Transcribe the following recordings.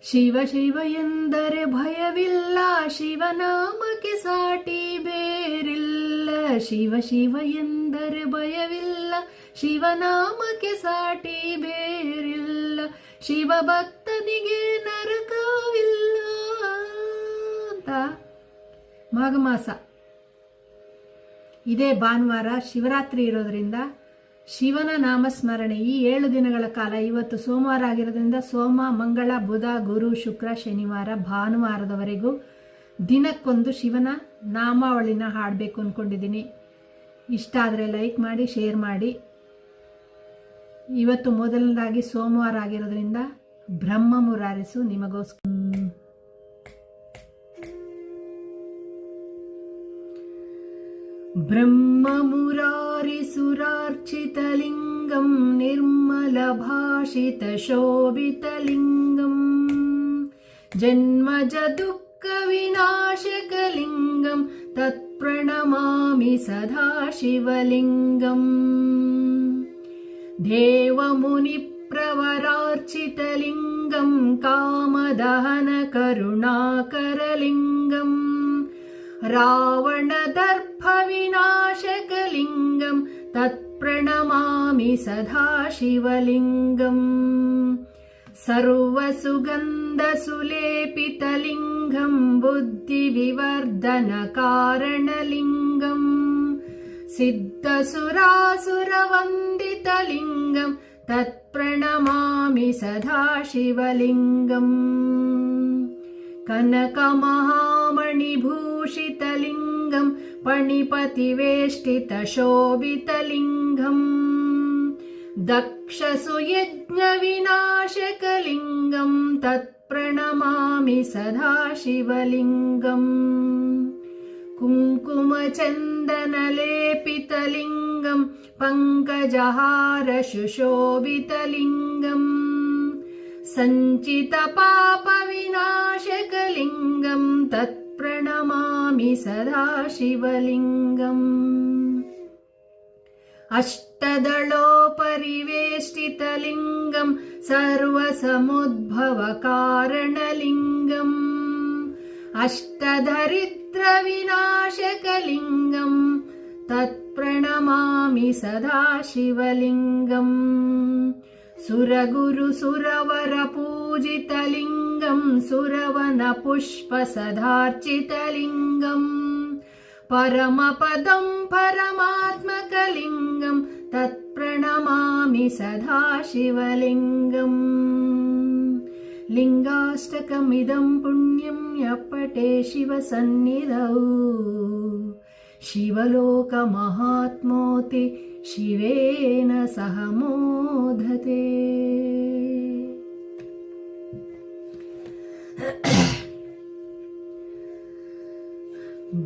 ಶಿವ ಶಿವ ಎಂದರೆ ಭಯವಿಲ್ಲ, ಶಿವನಾಮಕ್ಕೆ ಸಾಟಿ ಬೇರಿಲ್ಲ. ಶಿವ ಶಿವ ಎಂದರೆ ಭಯವಿಲ್ಲ, ಶಿವನಾಮಕ್ಕೆ ಸಾಟಿ ಬೇರಿಲ್ಲ. ಶಿವ ಭಕ್ತನಿಗೆ ನರಕವಿಲ್ಲ ಅಂತ. ಮಾಘ ಮಾಸ ಇದೇ ಭಾನುವಾರ ಶಿವರಾತ್ರಿ ಇರೋದ್ರಿಂದ ಶಿವನ ನಾಮಸ್ಮರಣೆ ಈ 7 ದಿನಗಳ ಕಾಲ. ಇವತ್ತು ಸೋಮವಾರ ಆಗಿರೋದ್ರಿಂದ ಸೋಮ, ಮಂಗಳ, ಬುಧ, ಗುರು, ಶುಕ್ರ, ಶನಿವಾರ, ಭಾನುವಾರದವರೆಗೂ ದಿನಕ್ಕೊಂದು ಶಿವನ ನಾಮಾವಳಿನ ಹಾಡಬೇಕು ಅಂದ್ಕೊಂಡಿದ್ದೀನಿ. ಇಷ್ಟ ಆದರೆ ಲೈಕ್ ಮಾಡಿ, ಶೇರ್ ಮಾಡಿ. ಇವತ್ತು ಮೊದಲನೇದಾಗಿ ಸೋಮವಾರ ಆಗಿರೋದ್ರಿಂದ ಬ್ರಹ್ಮ ಮುರಾರಿಸು ನಿಮಗೋಸ್ಕರ. ಬ್ರಹ್ಮ ಮುರಾರಿ ಸುರಾರ್ಚಿತಲಿಂಗಂ ನಿರ್ಮಲ ಭಾಷಿತ ಶೋಭಿತಲಿಂಗಂ ಜನ್ಮಜ ದುಃಖ ವಿನಾಶಕಲಿಂಗಂ ತತ್ಪ್ರಣಮಾಮಿ ಸದಾ ಶಿವಲಿಂಗಂ. ದೇವಮುನಿ ಪ್ರವರಾರ್ಚಿತಲಿಂಗಂ ಕಾಮದಹನ ಕರುಣಾಕರಲಿಂಗಂ ರಾವಣದರ್ಪ ವಿನಾಶಕಲಿಂಗಂ ತತ್ಪ್ರಣಮಾಮಿ ಸದಾ ಶಿವಲಿಂಗಂ. ಸರ್ವಸುಗಂಧ ಸುಲೇಪಿತಲಿಂಗಂ ಬುದ್ಧಿವಿವರ್ಧನ ಕಾರಣಲಿಂಗಂ ಸಿದ್ಧಸುರಾಸುರವಂದಿತಲಿಂಗಂ ತತ್ಪ್ರಣಮಾಮಿ ಸದಾ ಶಿವಲಿಂಗಂ. ಕನಕಮಹಾಮಣಿಭೂಷಿತಲಿಂಗಂ ಪಣಿಪತಿವೇಷ್ಟಿತಶೋಭಿತಲಿಂಗಂ ದಕ್ಷಸುಯಜ್ಞವಿನಾಶಕಲಿಂಗಂ ತತ್ಪ್ರಣಮಾಮಿ ಸದಾ ಶಿವಲಿಂಗಂ. ಕುಂಕುಮಚಂದನಲೇಪಿತಲಿಂಗಂ ಪಂಕಜಹಾರ ಸುಶೋಭಿತಲಿಂಗಂ ಸಂಚಿತ ಪಾಪ ವಿನಾಶಕಲಿಂಗಂ ತತ್ಪ್ರಣಮಾಮಿ ಸದಾ ಶಿವಲಿಂಗಂ. ಅಷ್ಟದಳೋಪರಿವೇಷ್ಟಿತಲಿಂಗಂ ಸರ್ವಸಮುದ್ಭವ ಕಾರಣಲಿಂಗಂ ಅಷ್ಟಧರಿತ್ರ ವಿನಾಶಕಲಿಂಗಂ ತತ್ಪ್ರಣಮಾಮಿ ಸದಾ ಶಿವಲಿಂಗಂ. ಸುರಗುರು ಸುರವರ ಪೂಜಿತಲಿಂಗಂ ಸುರವನ ಪುಷ್ಪ ಸದಾರ್ಚಿತಲಿಂಗಂ ಪರಮಪದಂ ಪರಮಾತ್ಮಕಲಿಂಗಂ ತತ್ಪ್ರಣಮಾಮಿ ಸದಾ ಶಿವಲಿಂಗಂ. ಲಿಂಗಾಷ್ಟಕಮಿದಂ ಪುಣ್ಯಂ ಯಪ್ಪಟೇ ಶಿವಸನ್ನಿಧೌ ಶಿವಲೋಕ ಮಹಾತ್ಮೋತಿ ಶಿವೇನ ಸಹ ಮೋದತೆ.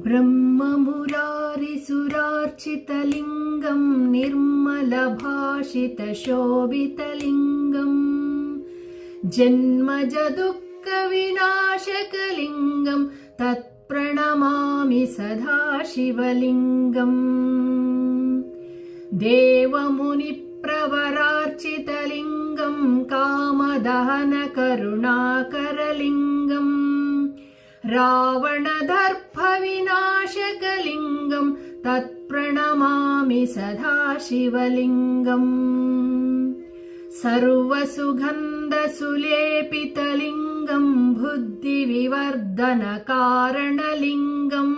ಬ್ರಹ್ಮ ಮುರಾರಿ ಸುರಾರ್ಚಿತಲಿಂಗಂ ನಿರ್ಮಲ ಭಾಷಿತ ಶೋಭಿತಲಿಂಗಂ ಜನ್ಮಜ ದುಃಖ ವಿನಾಶಕಲಿಂಗಂ ತತ್ಪ್ರಣಮಾಮಿ ಸದಾ ಶಿವಲಿಂಗಂ. ದೇವಮುನಿ ಪ್ರವರಾರ್ಚಿತಲಿಂಗಂ ಕಾಮದಹನ ಕರುಣಾಕರಲಿಂಗಂ ರಾವಣದರ್ಪ ವಿನಾಶಕಲಿಂಗಂ ತತ್ಪ್ರಣಮಾಮಿ ಸದಾ ಶಿವಲಿಂಗಂ. ಸರ್ವಸುಗಂಧ ಸುಲೇಪಿತಲಿಂಗಂ ಬುದ್ಧಿವಿವರ್ಧನ ಕಾರಣಲಿಂಗಂ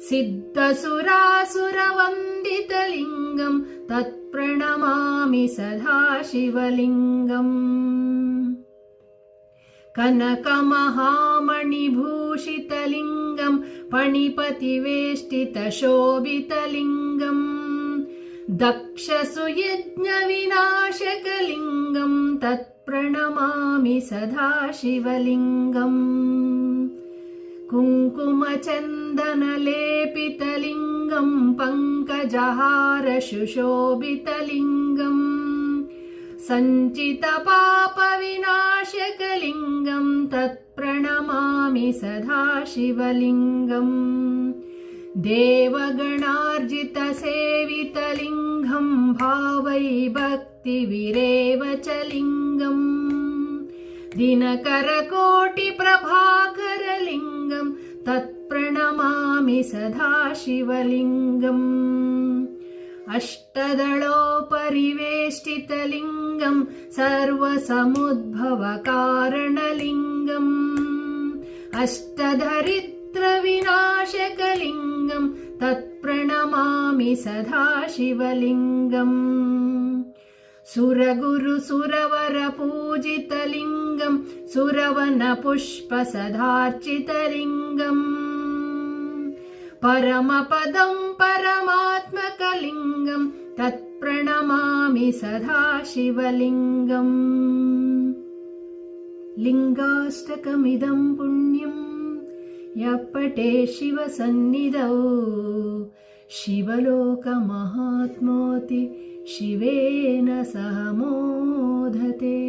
ಸಿದ್ಧಸುರಾಸುರವಂದಿತಲಿಂಗಂ ತತ್ಪ್ರಣಮಾಮಿ ಸದಾ ಶಿವಲಿಂಗಂ. ಕನಕಮಹಾಮಣಿಭೂಷಿತಲಿಂಗಂ ಪಣಿಪತಿವೇಷ್ಟಿತಶೋಭಿತಲಿಂಗಂ ದಕ್ಷಸುಯಜ್ಞವಿನಾಶಕಲಿಂಗಂ ತತ್ಪ್ರಣಮಾಮಿ ಸದಾ ಶಿವಲಿಂಗಂ. ಕುಂಕುಮಚಂದನಲೇಪಿತಲಿಂಗಂ ಪಂಕಜಹಾರ ಸುಶೋಭಿತಲಿಂಗಂ ಸಂಚಿತ ಪಾಪ ವಿನಾಶಕಲಿಂಗಂ ತತ್ಪ್ರಣಮಾಮಿ ಸದಾ ಶಿವಲಿಂಗಂ. ದೇವಗಣಾರ್ಜಿತ ಸೇವಿತಲಿಂಗಂ ಭಾವೈ ಭಕ್ತಿ ವಿರೇವ ಚ ಲಿಂಗಂ दिनकरकोटिप्रभाकरलिङ्गं तत्प्रणमामि सदा शिवलिङ्गम् अष्टदलोपरिवेष्टितलिङ्गं सर्वसमुद्भवकारणलिङ्गम् अष्टधरित्रविनाशकलिङ्गं तत्प्रणमामि सदा शिवलिङ्गम् सुरगुरुसुरवरपूजितलिङ्गं सुरवनपुष्पसदार्चितलिङ्गम् परमपदं परमात्मकलिङ्गं तत्प्रणमामि सदा शिवलिङ्गम् लिङ्गाष्टकमिदं पुण्यं यः पठे शिवसन्निधौ शिवलोकमहात्मोति शिवेन सह मोदते।